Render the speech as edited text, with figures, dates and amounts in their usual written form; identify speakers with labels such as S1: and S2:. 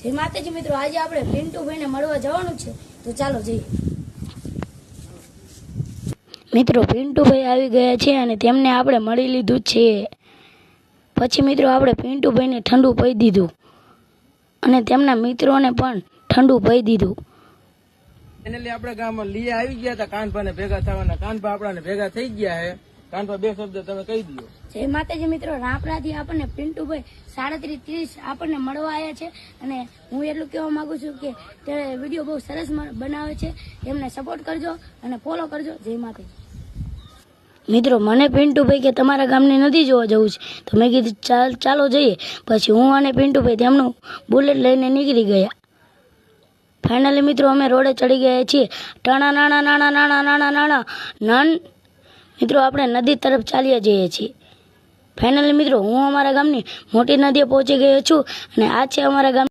S1: જય માતાજી મિત્રો, આજે આપણે પિન્ટુભાઈને મળવા જવાનું છે, તો ચાલો જઈએ. મિત્રો પિન્ટુભાઈ આવી ગયા છે અને તેમને આપણે મળી લીધું છે. પછી મિત્રો આપણે પિન્ટુભાઈને ઠંડુ પી દીધું અને તેમના મિત્રોને પણ ઠંડુ પી દીધું.
S2: ફાઇનલી આપણે ગામમાં લઈ આવી ગયા હતા કાનભાને ભેગા થવાના. કાનભા આપણાને ભેગા થઈ ગયા છે. કાનભા બે શબ્દ તમે કહી દો.
S1: જય માતાજી મિત્રો, રાપરાથી આપણને પિન્ટુભાઈ 37-30 આપણને મળવા આવ્યા છે અને હું એટલું કહેવા માંગુ છું કે તે વિડીયો બહુ સરસ બનાવે છે. એમને સપોર્ટ કરજો અને ફોલો કરજો. જય માતાજી મિત્રો. મને પિન્ટુભાઈ કે તમારા ગામની નદી જોવા જવું છે, તો મેં કીધું ચાલો જઈએ. પછી હું અને પિન્ટુભાઈ તેમનું બુલેટ લઈને નીકળી ગયા. ફાઇનલી મિત્રો અમે રોડે ચડી ગયા છીએ. ટાણા નાણા નાણા નાણા નાણા નાણા નન મિત્રો આપણે નદી તરફ ચાલ્યા જઈએ છીએ. ફાઇનલી મિત્રો હું અમારા ગામની મોટી નદીએ પહોંચી ગયો છું અને આ છે અમારા ગામ